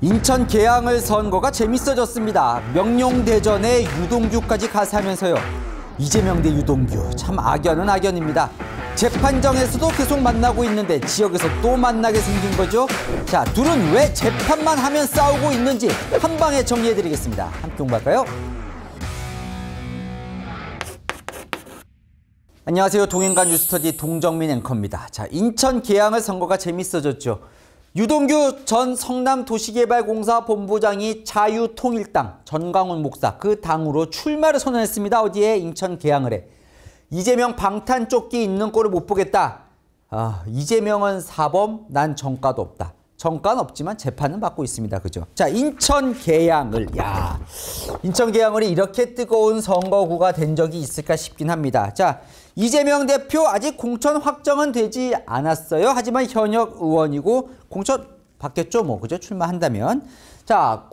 인천 계양을 선거가 재밌어졌습니다. 명룡대전에 유동규까지 가세하면서요. 이재명 대 유동규, 참 악연은 악연입니다. 재판정에서도 계속 만나고 있는데 지역에서 또 만나게 생긴 거죠. 자, 둘은 왜 재판만 하면 싸우고 있는지 한 방에 정리해드리겠습니다. 함께 공부할까요? 안녕하세요. 동행간 뉴스터디 동정민 앵커입니다. 자, 인천 계양을 선거가 재밌어졌죠. 유동규 전 성남도시개발공사 본부장이 자유통일당 전광훈 목사 그 당으로 출마를 선언했습니다. 어디에? 인천 계양을에. 이재명 방탄조끼 있는 꼴을 못 보겠다. 이재명은 사범, 난 정가도 없다. 정가는 없지만 재판은 받고 있습니다. 그죠? 자, 인천 계양을. 인천 계양을이 이렇게 뜨거운 선거구가 된 적이 있을까 싶긴 합니다. 자, 이재명 대표 아직 공천 확정은 되지 않았어요. 하지만 현역 의원이고 공천 받겠죠. 뭐 그죠? 출마한다면. 자,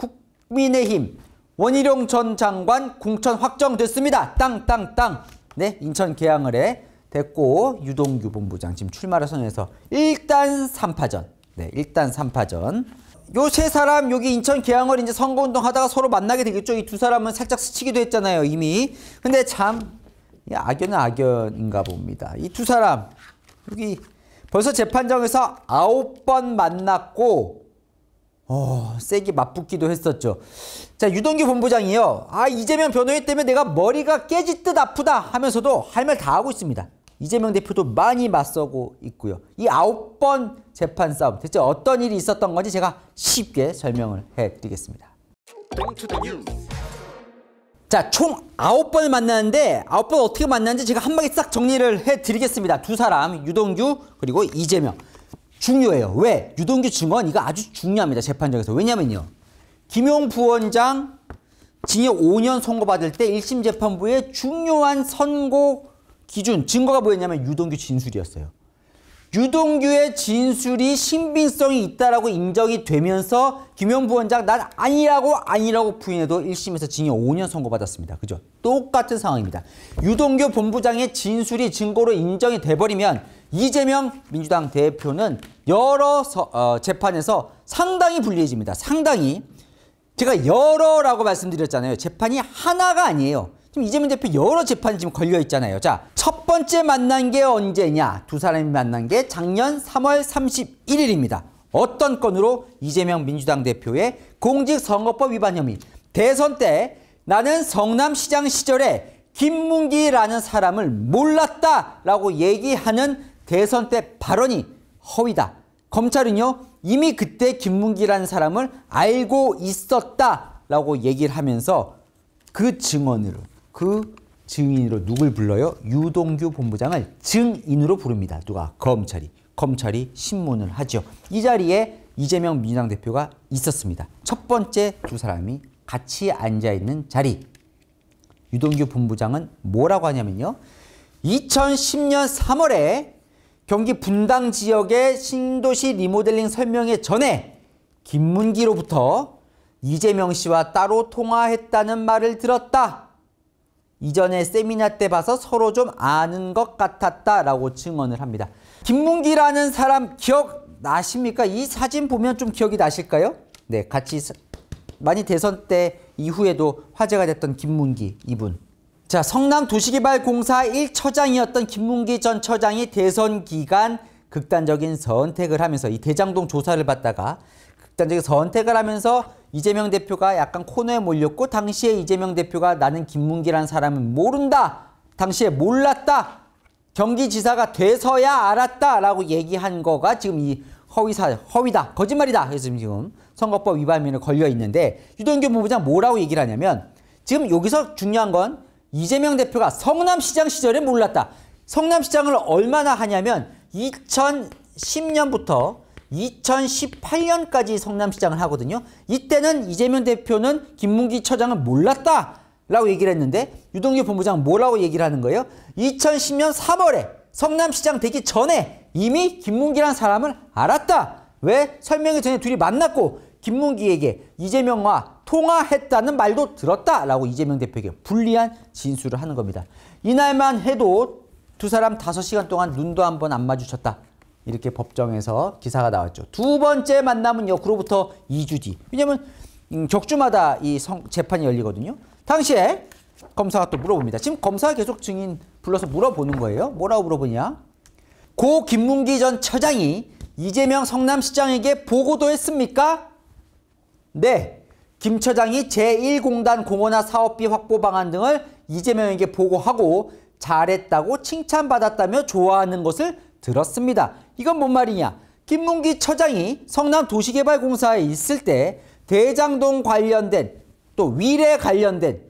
국민의힘 원희룡 전 장관 공천 확정됐습니다. 땅땅땅. 네, 인천 계양을에 됐고 유동규 본부장 지금 출마를 선언해서 일단 3파전. 네, 일단 3파전. 요 세 사람 여기 인천 계양을 이제 선거운동 하다가 서로 만나게 되겠죠. 이 두 사람은 살짝 스치기도 했잖아요, 이미. 근데 참 악연은 악연인가 봅니다. 이 두 사람 여기 벌써 재판정에서 9번 만났고 세게 맞붙기도 했었죠. 자, 유동규 본부장이요. 이재명 변호인 때문에 내가 머리가 깨질 듯 아프다 하면서도 할 말 다 하고 있습니다. 이재명 대표도 많이 맞서고 있고요. 이 9번 재판 싸움 대체 어떤 일이 있었던 건지 제가 쉽게 설명을 해드리겠습니다. 자, 총 9번을 만나는데 9번 어떻게 만났는지 제가 한 방에 싹 정리를 해드리겠습니다. 두 사람, 유동규 그리고 이재명. 중요해요. 왜? 유동규 증언 이거 아주 중요합니다. 재판정에서. 왜냐면요. 김용 부원장 징역 5년 선고받을 때 1심 재판부의 중요한 선고 기준, 증거가 뭐였냐면 유동규 진술이었어요. 유동규의 진술이 신빙성이 있다라고 인정이 되면서 김용 부원장 난 아니라고 부인해도 1심에서 징역 5년 선고받았습니다. 그죠? 똑같은 상황입니다. 유동규 본부장의 진술이 증거로 인정이 돼버리면 이재명 민주당 대표는 여러 재판에서 상당히 불리해집니다. 상당히. 제가 여러라고 말씀드렸잖아요. 재판이 하나가 아니에요. 지금 이재명 대표 여러 재판이 지금 걸려 있잖아요. 자, 첫 번째 만난 게 언제냐? 두 사람이 만난 게 작년 3월 31일입니다. 어떤 건으로? 이재명 민주당 대표의 공직선거법 위반 혐의. 대선 때 나는 성남시장 시절에 김문기라는 사람을 몰랐다라고 얘기하는 대선 때 발언이 허위다. 검찰은요, 이미 그때 김문기라는 사람을 알고 있었다라고 얘기를 하면서 그 증언으로, 그 증인으로 누굴 불러요? 유동규 본부장을 증인으로 부릅니다. 누가? 검찰이. 검찰이 신문을 하죠. 이 자리에 이재명 민주당 대표가 있었습니다. 첫 번째 두 사람이 같이 앉아있는 자리. 유동규 본부장은 뭐라고 하냐면요. 2010년 3월에 경기 분당 지역의 신도시 리모델링 설명회 전에 김문기로부터 이재명 씨와 따로 통화했다는 말을 들었다. 이전에 세미나 때 봐서 서로 좀 아는 것 같았다라고 증언을 합니다. 김문기라는 사람 기억나십니까? 이 사진 보면 좀 기억이 나실까요? 네, 같이 많이 대선 때 이후에도 화제가 됐던 김문기 이분. 자, 성남도시개발공사 1처장이었던 김문기 전 처장이 대선 기간 극단적인 선택을 하면서 이 대장동 조사를 받다가 극단적인 선택을 하면서 이재명 대표가 약간 코너에 몰렸고 당시에 이재명 대표가 나는 김문기라는 사람은 모른다. 당시에 몰랐다. 경기지사가 돼서야 알았다라고 얘기한 거가 지금 이 허위다. 거짓말이다. 그래서 지금 선거법 위반 혐의로 걸려 있는데 유동규 본부장 뭐라고 얘기를 하냐면 지금 여기서 중요한 건 이재명 대표가 성남시장 시절에 몰랐다. 성남시장을 얼마나 하냐면 2010년부터 2018년까지 성남시장을 하거든요. 이때는 이재명 대표는 김문기 처장을 몰랐다라고 얘기를 했는데 유동규 본부장은 뭐라고 얘기를 하는 거예요? 2010년 3월에 성남시장 되기 전에 이미 김문기라는 사람을 알았다. 왜? 설명회 전에 둘이 만났고 김문기에게 이재명과 통화했다는 말도 들었다라고 이재명 대표에게 불리한 진술을 하는 겁니다. 이날만 해도 두 사람 5시간 동안 눈도 한 번 안 마주쳤다. 이렇게 법정에서 기사가 나왔죠. 두 번째 만남은요. 그로부터 2주 뒤. 왜냐면 격주마다 이 재판이 열리거든요. 당시에 검사가 또 물어봅니다. 지금 검사가 계속 증인 불러서 물어보는 거예요. 뭐라고 물어보냐. 고 김문기 전 처장이 이재명 성남시장에게 보고도 했습니까? 네. 김 처장이 제1공단 공원화 사업비 확보 방안 등을 이재명에게 보고하고 잘했다고 칭찬받았다며 좋아하는 것을 들었습니다. 이건 뭔 말이냐. 김문기 처장이 성남도시개발공사에 있을 때 대장동 관련된 또 위례 관련된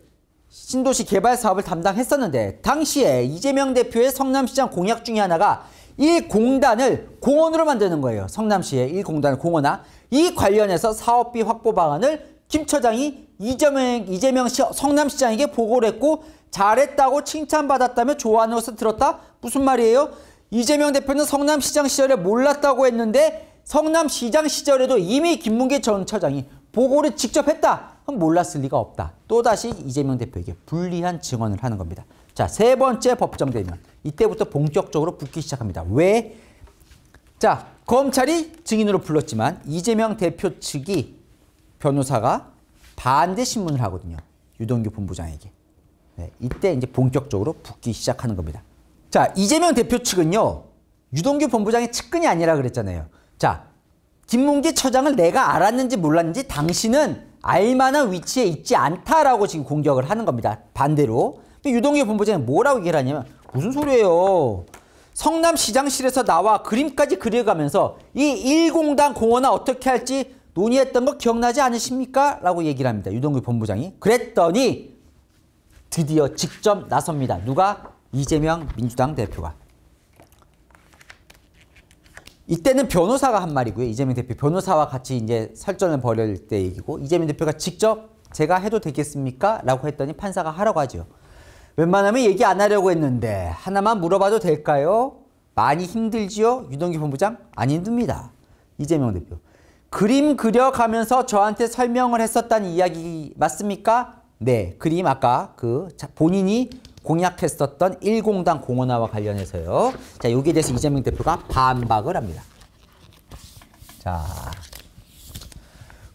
신도시 개발 사업을 담당했었는데 당시에 이재명 대표의 성남시장 공약 중에 하나가 1공단을 공원으로 만드는 거예요. 성남시의 1공단을 공원화. 이 관련해서 사업비 확보 방안을 김 처장이 이재명 성남시장에게 보고를 했고 잘했다고 칭찬받았다며 좋아하는 것을 들었다? 무슨 말이에요? 이재명 대표는 성남시장 시절에 몰랐다고 했는데 성남시장 시절에도 이미 김문기 전 처장이 보고를 직접 했다. 그럼 몰랐을 리가 없다. 또다시 이재명 대표에게 불리한 증언을 하는 겁니다. 자, 세 번째 법정 대면. 이때부터 본격적으로 붙기 시작합니다. 왜? 자, 검찰이 증인으로 불렀지만 이재명 대표 측이 변호사가 반대 신문을 하거든요. 유동규 본부장에게. 네, 이때 이제 본격적으로 붙기 시작하는 겁니다. 자, 이재명 대표 측은요. 유동규 본부장의 측근이 아니라 그랬잖아요. 자, 김문기 처장을 내가 알았는지 몰랐는지 당신은 알만한 위치에 있지 않다라고 지금 공격을 하는 겁니다. 반대로. 근데 유동규 본부장이 뭐라고 얘기를 하냐면 무슨 소리예요. 성남시장실에서 나와 그림까지 그려가면서 이 1공단 공원화 어떻게 할지 논의했던 거 기억나지 않으십니까? 라고 얘기를 합니다. 유동규 본부장이. 그랬더니 드디어 직접 나섭니다. 누가? 이재명 민주당 대표가. 이때는 변호사가 한 말이고요. 이재명 대표 변호사와 같이 이제 설전을 벌일 때 얘기고 이재명 대표가 직접 제가 해도 되겠습니까? 라고 했더니 판사가 하라고 하죠. 웬만하면 얘기 안 하려고 했는데 하나만 물어봐도 될까요? 많이 힘들지요? 유동규 본부장? 안 힘듭니다. 이재명 대표. 그림 그려가면서 저한테 설명을 했었다는 이야기 맞습니까? 네. 그림 아까 본인이 공약했었던 1공단 공원화와 관련해서요. 자, 여기에 대해서 이재명 대표가 반박을 합니다. 자,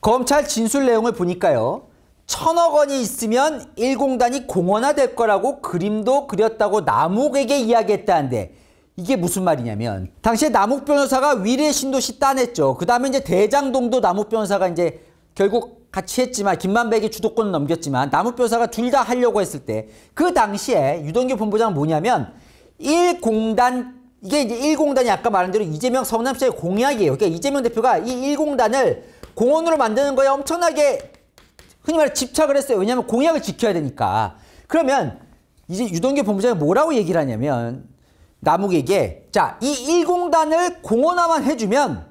검찰 진술 내용을 보니까요. 1,000억 원이 있으면 1공단이 공원화 될 거라고 그림도 그렸다고 남욱에게 이야기했다는데 이게 무슨 말이냐면 당시에 남욱 변호사가 위례 신도시 따냈죠. 그 다음에 이제 대장동도 남욱 변호사가 이제 결국 같이 했지만 김만배에게 주도권을 넘겼지만 남욱 변호사가 둘 다 하려고 했을 때 그 당시에 유동규 본부장은 뭐냐면 1공단 이게 이제 1공단이 아까 말한 대로 이재명 성남시장의 공약이에요. 그러니까 이재명 대표가 이 1공단을 공원으로 만드는 거에 엄청나게 흔히 말해 집착을 했어요. 왜냐하면 공약을 지켜야 되니까. 그러면 이제 유동규 본부장이 뭐라고 얘기를 하냐면 남욱에게 자, 이 1공단을 공원화만 해주면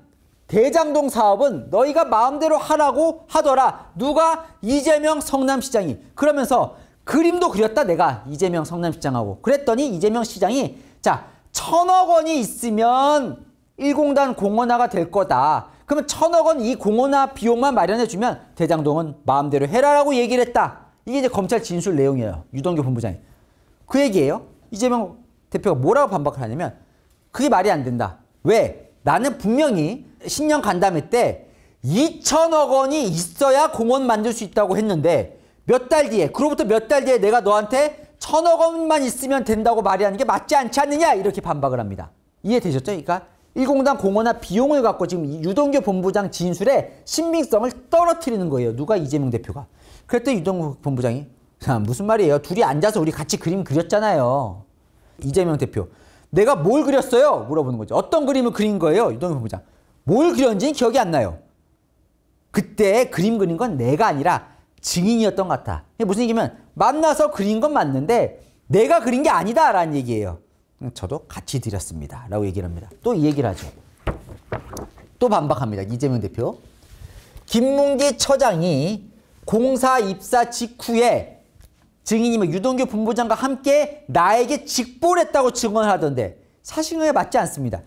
대장동 사업은 너희가 마음대로 하라고 하더라. 누가? 이재명 성남시장이. 그러면서 그림도 그렸다 내가 이재명 성남시장하고. 그랬더니 이재명 시장이 자 1,000억 원이 있으면 1공단 공원화가 될 거다. 그러면 1,000억 원 이 공원화 비용만 마련해주면 대장동은 마음대로 해라라고 얘기를 했다. 이게 이제 검찰 진술 내용이에요. 유동규 본부장이. 그 얘기예요. 이재명 대표가 뭐라고 반박을 하냐면 그게 말이 안 된다. 왜? 나는 분명히 신년 간담회 때 2,000억 원이 있어야 공원 만들 수 있다고 했는데 몇 달 뒤에 그로부터 몇 달 뒤에 내가 너한테 1,000억 원만 있으면 된다고 말하는 게 맞지 않지 않느냐 이렇게 반박을 합니다. 이해되셨죠? 그러니까 1공단 공원화 비용을 갖고 지금 유동규 본부장 진술의 신빙성을 떨어뜨리는 거예요. 누가? 이재명 대표가. 그랬더니 유동규 본부장이 자, 무슨 말이에요? 둘이 앉아서 우리 같이 그림 그렸잖아요. 이재명 대표. 내가 뭘 그렸어요? 물어보는 거죠. 어떤 그림을 그린 거예요? 유동규 본부장. 뭘 그렸는지는 기억이 안 나요. 그때 그림 그린 건 내가 아니라 증인이었던 것 같아. 무슨 얘기냐면 만나서 그린 건 맞는데 내가 그린 게 아니다 라는 얘기예요. 저도 같이 드렸습니다 라고 얘기를 합니다. 또 이 얘기를 하죠. 또 반박합니다. 이재명 대표. 김문기 처장이 공사 입사 직후에 증인이면 유동규 본부장과 함께 나에게 직보를 했다고 증언을 하던데 사실에 맞지 않습니다.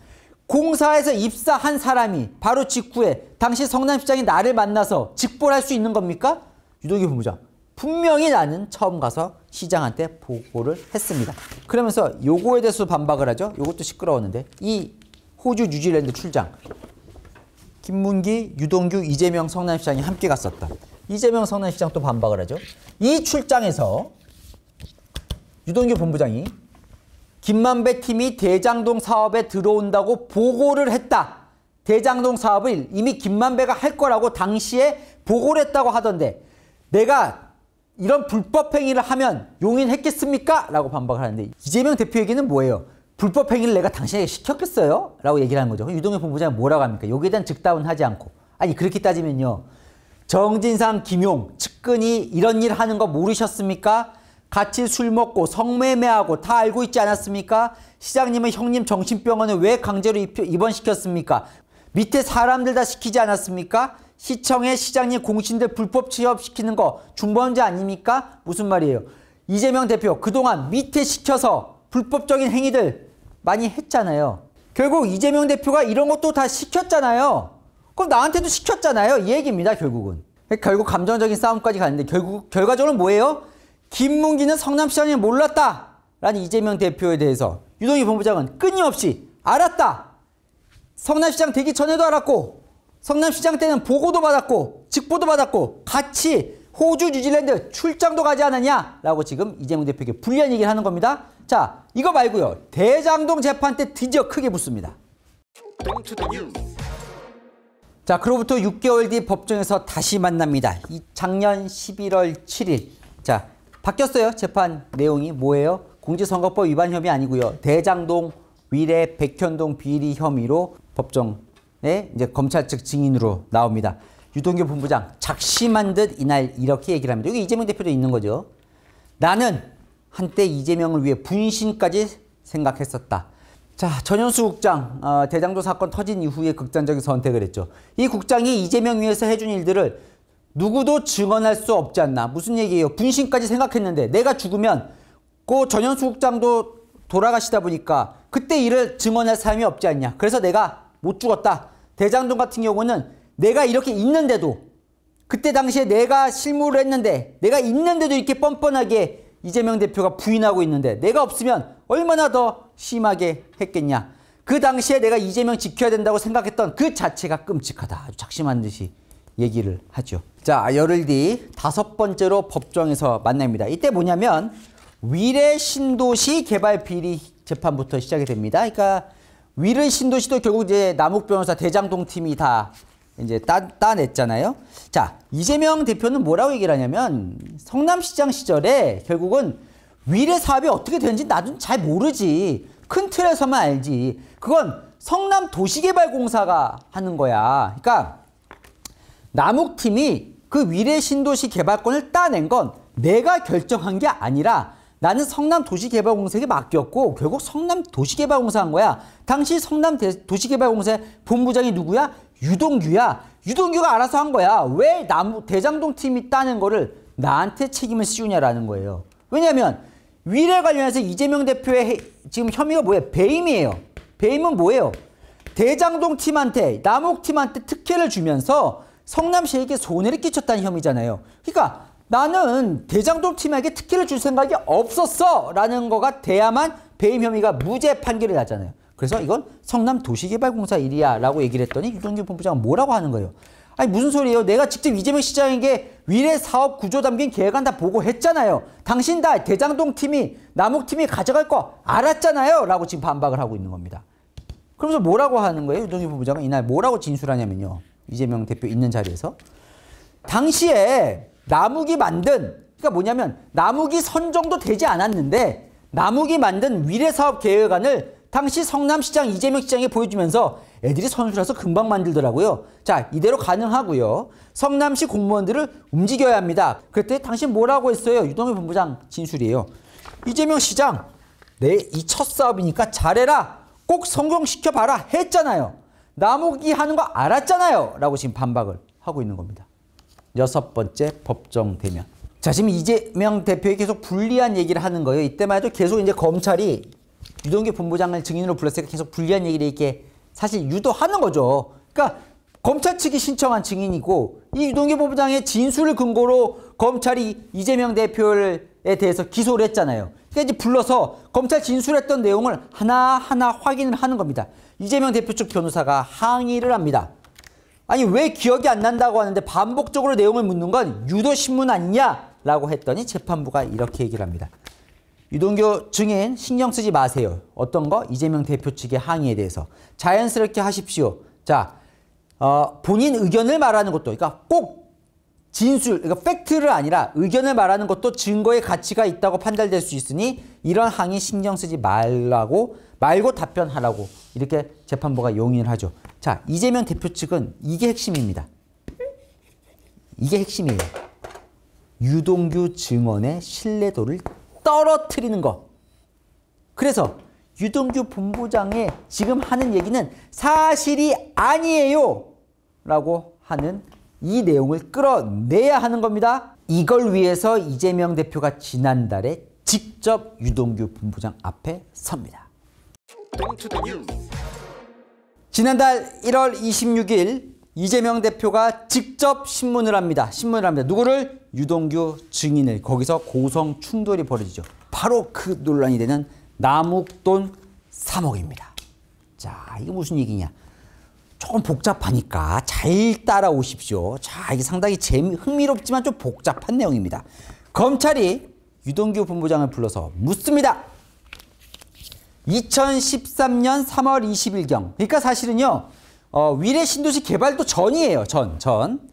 공사에서 입사한 사람이 바로 직후에 당시 성남시장이 나를 만나서 직보를 할 수 있는 겁니까? 유동규 본부장. 분명히 나는 처음 가서 시장한테 보고를 했습니다. 그러면서 요거에 대해서 반박을 하죠. 요것도 시끄러웠는데 이 호주, 뉴질랜드 출장. 김문기, 유동규, 이재명 성남시장이 함께 갔었다. 이재명 성남시장 또 반박을 하죠. 이 출장에서 유동규 본부장이 김만배 팀이 대장동 사업에 들어온다고 보고를 했다. 대장동 사업을 이미 김만배가 할 거라고 당시에 보고를 했다고 하던데 내가 이런 불법 행위를 하면 용인했겠습니까? 라고 반박을 하는데 이재명 대표 얘기는 뭐예요? 불법 행위를 내가 당신에게 시켰겠어요? 라고 얘기를 하는 거죠. 유동규 본부장은 뭐라고 합니까? 여기에 대한 즉답은 하지 않고. 아니 그렇게 따지면요. 정진상, 김용, 측근이 이런 일 하는 거 모르셨습니까? 같이 술 먹고 성매매하고 다 알고 있지 않았습니까? 시장님은 형님 정신병원에 왜 강제로 입원시켰습니까? 밑에 사람들 다 시키지 않았습니까? 시청에 시장님 공신들 불법 취업시키는 거 중범죄 아닙니까? 무슨 말이에요? 이재명 대표 그동안 밑에 시켜서 불법적인 행위들 많이 했잖아요. 결국 이재명 대표가 이런 것도 다 시켰잖아요. 그럼 나한테도 시켰잖아요. 이 얘기입니다. 결국은. 결국 감정적인 싸움까지 가는데 결국 결과적으로 뭐예요? 김문기는 성남시장이 몰랐다. 라는 이재명 대표에 대해서 유동규 본부장은 끊임없이 알았다. 성남시장 되기 전에도 알았고 성남시장 때는 보고도 받았고 직보도 받았고 같이 호주, 뉴질랜드 출장도 가지 않았냐? 라고 지금 이재명 대표에게 불리한 얘기를 하는 겁니다. 자, 이거 말고요. 대장동 재판 때 드디어 크게 붙습니다. 자, 그로부터 6개월 뒤 법정에서 다시 만납니다. 작년 11월 7일. 자, 바뀌었어요. 재판 내용이 뭐예요? 공직선거법 위반 혐의 아니고요. 대장동 위례 백현동 비리 혐의로 법정에 이제 검찰 측 증인으로 나옵니다. 유동규 본부장 작심한 듯 이날 이렇게 얘기를 합니다. 여기 이재명 대표도 있는 거죠. 나는 한때 이재명을 위해 분신까지 생각했었다. 자, 전현수 국장 대장동 사건 터진 이후에 극단적인 선택을 했죠. 이 국장이 이재명 위해서 해준 일들을 누구도 증언할 수 없지 않나. 무슨 얘기예요? 분신까지 생각했는데 내가 죽으면 그 전현수 국장도 돌아가시다 보니까 그때 일을 증언할 사람이 없지 않냐. 그래서 내가 못 죽었다. 대장동 같은 경우는 내가 이렇게 있는데도 그때 당시에 내가 실무를 했는데 내가 있는데도 이렇게 뻔뻔하게 이재명 대표가 부인하고 있는데 내가 없으면 얼마나 더 심하게 했겠냐. 그 당시에 내가 이재명 지켜야 된다고 생각했던 그 자체가 끔찍하다. 아주 작심한 듯이 얘기를 하죠. 자, 열흘 뒤 5번째로 법정에서 만납니다. 이때 뭐냐면 위례 신도시 개발 비리 재판부터 시작이 됩니다. 그러니까 위례 신도시도 결국 이제 남욱 변호사 대장동 팀이 다 이제 따냈잖아요. 자, 이재명 대표는 뭐라고 얘기를 하냐면 성남시장 시절에 결국은 위례 사업이 어떻게 되는지 나도 잘 모르지. 큰 틀에서만 알지. 그건 성남도시개발공사가 하는 거야. 그러니까 남욱팀이 그 위례 신도시 개발권을 따낸 건 내가 결정한 게 아니라 나는 성남도시개발공사에게 맡겼고 결국 성남도시개발공사 한 거야. 당시 성남도시개발공사의 본부장이 누구야? 유동규야. 유동규가 알아서 한 거야. 왜 대장동 팀이 따낸 거를 나한테 책임을 씌우냐라는 거예요. 왜냐하면 위례 관련해서 이재명 대표의 지금 혐의가 뭐예요? 배임이에요. 배임은 뭐예요? 대장동 팀한테 남욱 팀한테 특혜를 주면서 성남시에게 손해를 끼쳤다는 혐의잖아요. 그러니까 나는 대장동 팀에게 특혜를 줄 생각이 없었어 라는 거가 돼야만 배임 혐의가 무죄 판결이 나잖아요. 그래서 이건 성남도시개발공사 일이야 라고 얘기를 했더니 유동규 본부장은 뭐라고 하는 거예요? 아니 무슨 소리예요? 내가 직접 이재명 시장에게 위례 사업 구조 담긴 계획안 다 보고했잖아요. 당신 다 대장동 팀이 남욱 팀이 가져갈 거 알았잖아요 라고 지금 반박을 하고 있는 겁니다. 그러면서 뭐라고 하는 거예요? 유동규 본부장은 이날 뭐라고 진술하냐면요. 이재명 대표 있는 자리에서 당시에 남욱이 만든 그러니까 뭐냐면 남욱이 선정도 되지 않았는데 남욱이 만든 위례사업 계획안을 당시 성남시장 이재명 시장에 보여주면서 애들이 선수라서 금방 만들더라고요. 자, 이대로 가능하고요. 성남시 공무원들을 움직여야 합니다. 그때 당신 뭐라고 했어요? 유동규 본부장 진술이에요. 이재명 시장 내 이 첫 사업이니까 잘해라. 꼭 성공시켜봐라 했잖아요. 남욱이 하는 거 알았잖아요. 라고 지금 반박을 하고 있는 겁니다. 6번째 법정 대면. 자, 지금 이재명 대표에 계속 불리한 얘기를 하는 거예요. 이때만 해도 계속 이제 검찰이 유동규 본부장을 증인으로 불렀으니까 계속 불리한 얘기를 이렇게 사실 유도하는 거죠. 그러니까 검찰 측이 신청한 증인이고 이 유동규 본부장의 진술을 근거로 검찰이 이재명 대표에 대해서 기소를 했잖아요. 그러니까 이제 불러서 검찰 진술했던 내용을 하나하나 확인을 하는 겁니다. 이재명 대표 측 변호사가 항의를 합니다. 아니 왜 기억이 안 난다고 하는데 반복적으로 내용을 묻는 건 유도신문 아니냐? 라고 했더니 재판부가 이렇게 얘기를 합니다. 유동규 증인 신경 쓰지 마세요. 어떤 거? 이재명 대표 측의 항의에 대해서. 자연스럽게 하십시오. 자, 본인 의견을 말하는 것도, 그러니까 꼭 진술, 그러니까 팩트를 아니라 의견을 말하는 것도 증거의 가치가 있다고 판단될 수 있으니 이런 항의 신경 쓰지 말고 답변하라고 이렇게 재판부가 용인을 하죠. 자, 이재명 대표 측은 이게 핵심입니다. 이게 핵심이에요. 유동규 증언의 신뢰도를 떨어뜨리는 거. 그래서 유동규 본부장의 지금 하는 얘기는 사실이 아니에요 라고 하는 이 내용을 끌어내야 하는 겁니다. 이걸 위해서 이재명 대표가 지난달에 직접 유동규 본부장 앞에 섭니다. 지난달 1월 26일 이재명 대표가 직접 신문을 합니다. 누구를? 유동규 증인을. 거기서 고성 충돌이 벌어지죠. 바로 그 논란이 되는 남욱돈 3억입니다. 자, 이게 무슨 얘기냐? 조금 복잡하니까 잘 따라오십시오. 자, 이게 상당히 흥미롭지만 좀 복잡한 내용입니다. 검찰이 유동규 본부장을 불러서 묻습니다. 2013년 3월 20일경. 그러니까 사실은요. 위례 신도시 개발도 전이에요. 전.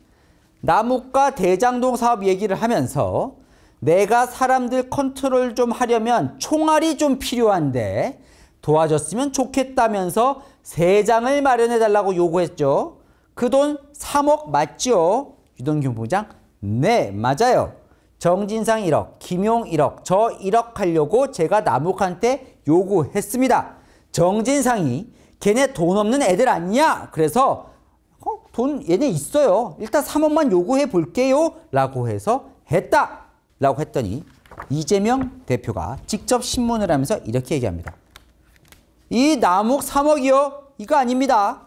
남욱과 대장동 사업 얘기를 하면서 내가 사람들 컨트롤 좀 하려면 총알이 좀 필요한데 도와줬으면 좋겠다면서 3장을 마련해달라고 요구했죠. 그 돈 3억 맞죠? 유동규 본부장, 네, 맞아요. 정진상 1억, 김용 1억, 저 1억 하려고 제가 남욱한테 요구했습니다. 정진상이 걔네 돈 없는 애들 아니냐? 그래서 돈 얘네 있어요. 일단 3억만 요구해 볼게요. 라고 해서 했다. 라고 했더니 이재명 대표가 직접 신문을 하면서 이렇게 얘기합니다. 이 남욱 3억이요? 이거 아닙니다.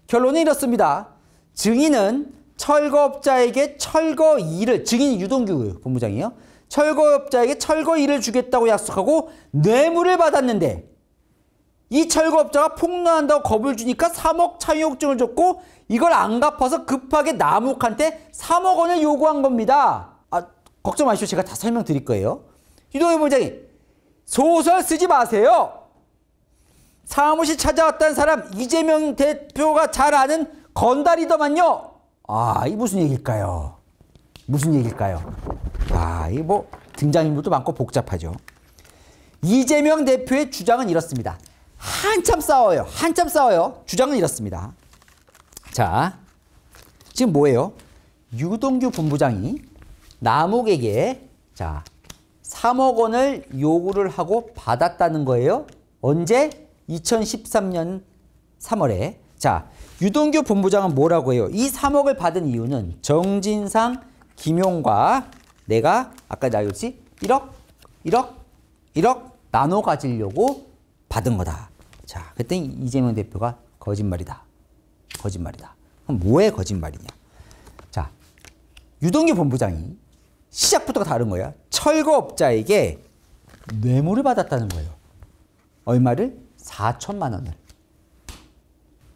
결론은 이렇습니다. 증인은 철거업자에게 철거 2를, 증인 유동규 본부장이요. 철거업자에게 철거 2를 주겠다고 약속하고 뇌물을 받았는데 이 철거업자가 폭로한다고 겁을 주니까 3억 차용증을 줬고 이걸 안 갚아서 급하게 남욱한테 3억 원을 요구한 겁니다. 걱정 마시오. 제가 다 설명드릴 거예요. 유동규 본부장이 소설 쓰지 마세요. 사무실 찾아왔다는 사람 이재명 대표가 잘 아는 건달이더만요. 이게 무슨 얘기일까요? 이게 뭐 등장인물도 많고 복잡하죠. 이재명 대표의 주장은 이렇습니다. 한참 싸워요. 주장은 이렇습니다. 자, 지금 뭐예요? 유동규 본부장이 남욱에게 3억 원을 요구를 하고 받았다는 거예요. 언제? 2013년 3월에. 자, 유동규 본부장은 뭐라고 해요? 이 3억을 받은 이유는 정진상, 김용과 내가 아까 나였지? 1억 나눠 가지려고 받은 거다. 자, 그랬더니 이재명 대표가 거짓말이다. 그럼 뭐의 거짓말이냐? 자, 유동규 본부장이 시작부터가 다른 거야. 철거업자에게 뇌물을 받았다는 거예요. 얼마를? 4천만 원을.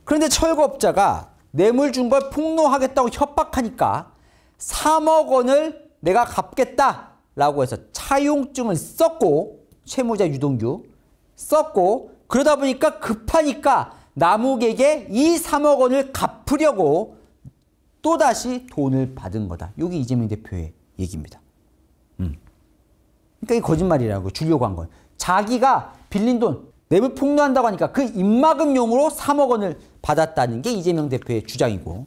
그런데 철거업자가 뇌물 준 걸 폭로하겠다고 협박하니까 3억 원을 내가 갚겠다라고 해서 차용증을 썼고, 채무자 유동규 썼고, 그러다 보니까 급하니까 남욱에게 이 3억 원을 갚으려고 또다시 돈을 받은 거다. 이게 이재명 대표의 얘기입니다. 그러니까 이 거짓말이라고 주려고 한 거예요. 자기가 빌린 돈, 뇌물 폭로한다고 하니까 그 입막음용으로 3억 원을 받았다는 게 이재명 대표의 주장이고,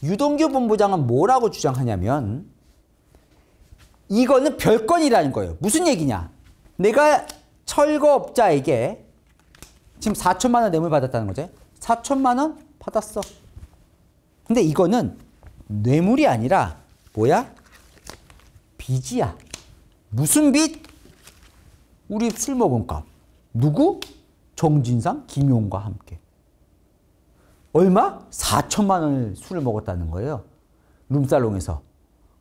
유동규 본부장은 뭐라고 주장하냐면 이거는 별건이라는 거예요. 무슨 얘기냐? 내가 철거업자에게 지금 4천만 원 뇌물 받았다는 거죠. 4천만 원 받았어. 근데 이거는 뇌물이 아니라 뭐야? 빚이야. 무슨 빚? 우리 술 먹은 값. 누구? 정진상, 김용과 함께. 얼마? 4천만 원을 술을 먹었다는 거예요. 룸살롱에서.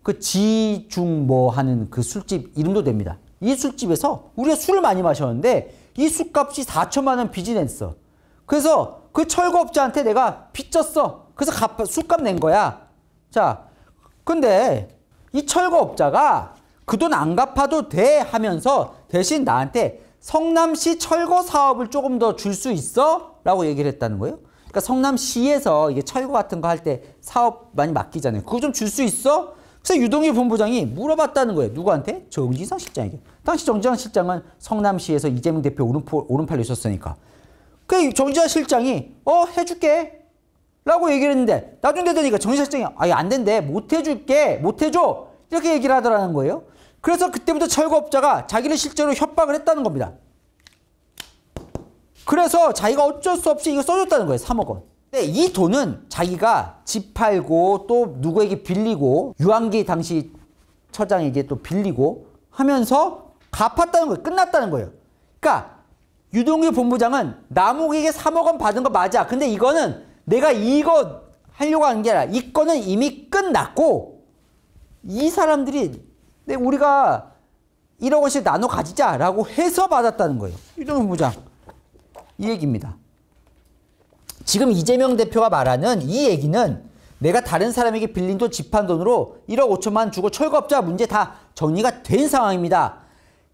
그 지중 뭐 하는 그 술집 이름도 됩니다. 이 술집에서 우리가 술을 많이 마셨는데 이 술값이 4천만 원 빚이 냈어. 그래서 그 철거업자한테 내가 빚졌어. 그래서 술값 낸 거야. 자, 근데 이 철거업자가 그 돈 안 갚아도 돼 하면서 대신 나한테 성남시 철거 사업을 조금 더 줄 수 있어? 라고 얘기를 했다는 거예요. 그러니까 성남시에서 이게 철거 같은 거 할 때 사업 많이 맡기잖아요. 그거 좀 줄 수 있어? 그래서 유동규 본부장이 물어봤다는 거예요. 누구한테? 정진상 실장에게. 당시 정진상 실장은 성남시에서 이재명 대표 오른팔로 있었으니까. 그 정진상 실장이 해줄게 라고 얘기를 했는데 나중에 되니까 정진상 실장이 아예 안 된대. 못 해줄게. 못 해줘. 이렇게 얘기를 하더라는 거예요. 그래서 그때부터 철거업자가 자기를 실제로 협박을 했다는 겁니다. 그래서 자기가 어쩔 수 없이 이거 써줬다는 거예요. 3억 원. 근데 이 돈은 자기가 집 팔고 또 누구에게 빌리고 유한기 당시 처장에게 또 빌리고 하면서 갚았다는 거예요. 끝났다는 거예요. 그러니까 유동규 본부장은 남욱에게 3억 원 받은 거 맞아. 근데 이거는 내가 이거 하려고 하는 게 아니라 이 건은 이미 끝났고 이 사람들이 우리가 1억 원씩 나눠 가지자라고 해서 받았다는 거예요. 유동규 본부장. 이 얘기입니다. 지금 이재명 대표가 말하는 이 얘기는 내가 다른 사람에게 빌린 돈 집한 돈으로 1억 5천만 주고 철거업자 문제 다 정리가 된 상황입니다.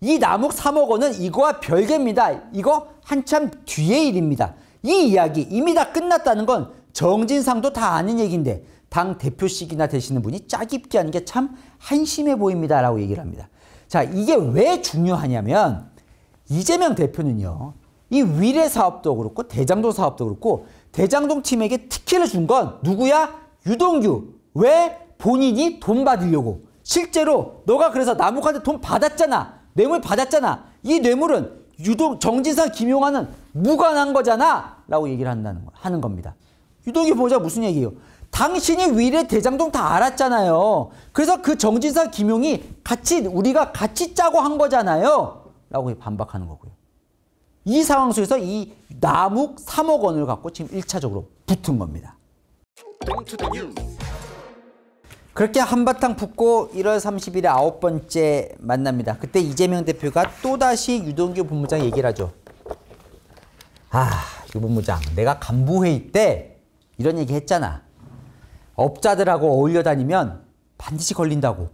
이 남욱 3억 원은 이거와 별개입니다. 이거 한참 뒤의 일입니다. 이 이야기 이미 다 끝났다는 건 정진상도 다 아는 얘기인데 당 대표직이나 되시는 분이 짜깁기 하는 게 참 한심해 보입니다. 라고 얘기를 합니다. 자, 이게 왜 중요하냐면 이재명 대표는요. 이 위례 사업도 그렇고 대장동 사업도 그렇고 대장동 팀에게 특혜를 준 건 누구야? 유동규. 왜? 본인이 돈 받으려고. 실제로 너가 그래서 남욱한테 돈 받았잖아. 뇌물 받았잖아. 이 뇌물은 정진상 김용환은 무관한 거잖아. 라고 얘기를 하는 겁니다. 유동규 보자 무슨 얘기예요? 당신이 위례 대장동 다 알았잖아요. 그래서 그 정진상 김용이 우리가 같이 짜고 한 거잖아요. 라고 반박하는 거고요. 이 상황 속에서 이 남욱 3억 원을 갖고 지금 1차적으로 붙은 겁니다. 그렇게 한바탕 붙고 1월 30일에 9번째 만납니다. 그때 이재명 대표가 또다시 유동규 본부장 얘기를 하죠. 유 본부장, 내가 간부회의 때 이런 얘기 했잖아. 업자들하고 어울려 다니면 반드시 걸린다고.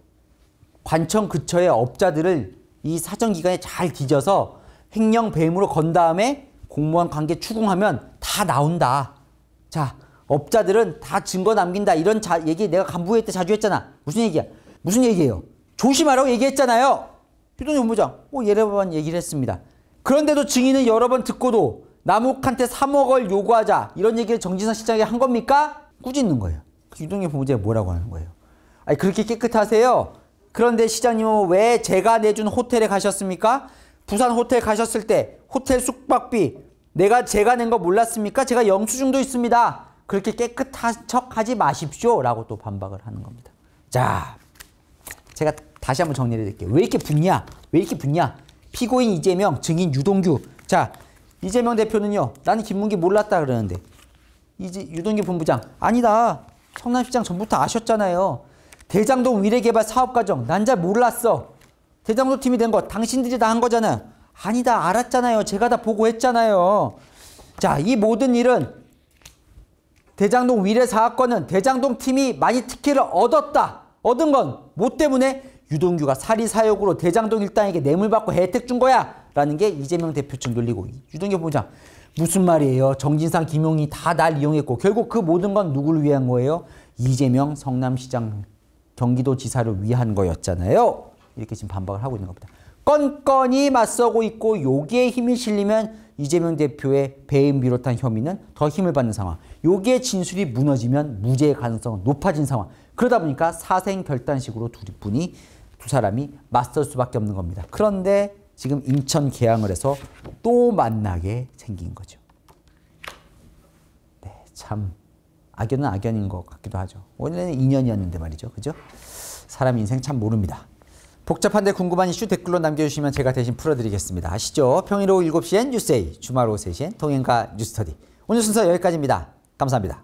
관청 근처의 업자들을 이 사정기관에 잘 뒤져서 횡령 배임으로 건 다음에 공무원 관계 추궁하면 다 나온다. 자, 업자들은 다 증거 남긴다. 이런 얘기 내가 간부회의 때 자주 했잖아. 무슨 얘기야? 무슨 얘기예요? 조심하라고 얘기했잖아요. 유동규 본부장 여러 번 얘기를 했습니다. 그런데도 증인은 여러 번 듣고도 남욱한테 3억을 요구하자. 이런 얘기를 정진상 실장에게 한 겁니까? 꾸짖는 거예요. 유동규 본부장이 뭐라고 하는 거예요? 아니, 그렇게 깨끗하세요? 그런데 시장님은 왜 제가 내준 호텔에 가셨습니까? 부산 호텔 가셨을 때 호텔 숙박비 제가 낸 거 몰랐습니까? 제가 영수증도 있습니다. 그렇게 깨끗한 척 하지 마십시오. 라고 또 반박을 하는 겁니다. 자, 제가 다시 한번 정리를 해드릴게요. 왜 이렇게 붙냐? 왜 이렇게 붙냐? 피고인 이재명, 증인 유동규. 자, 이재명 대표는요. 나는 김문기 몰랐다 그러는데 유동규 본부장 아니다. 성남시장 전부터 아셨잖아요. 대장동 위례개발 사업과정 난 잘 몰랐어. 대장동 팀이 된 거 당신들이 다 한 거잖아요. 아니다. 알았잖아요. 제가 다 보고했잖아요. 자, 이 모든 일은 대장동 위례 사업권은 대장동 팀이 많이 특혜를 얻었다. 얻은 건 뭐 때문에? 유동규가 사리사욕으로 대장동 일당에게 뇌물 받고 혜택 준 거야. 라는 게 이재명 대표 측 논리고 유동규 본부장 무슨 말이에요? 정진상, 김용이 다 날 이용했고 결국 그 모든 건 누구를 위한 거예요? 이재명 성남시장 경기도지사를 위한 거였잖아요. 이렇게 지금 반박을 하고 있는 겁니다. 건건이 맞서고 있고 여기에 힘이 실리면 이재명 대표의 배임 비롯한 혐의는 더 힘을 받는 상황. 여기에 진술이 무너지면 무죄의 가능성은 높아진 상황. 그러다 보니까 사생결단식으로 두 사람이 맞설 수밖에 없는 겁니다. 그런데 지금 인천 개항을 해서 또 만나게 생긴 거죠. 네, 참 악연은 악연인 것 같기도 하죠. 원래는 인연이었는데 말이죠. 그죠? 사람 인생 참 모릅니다. 복잡한데 궁금한 이슈 댓글로 남겨주시면 제가 대신 풀어드리겠습니다. 아시죠? 평일 오후 7시엔 뉴스에이, 주말 오후 3시엔 동행가 뉴스터디. 오늘 순서 여기까지입니다. 감사합니다.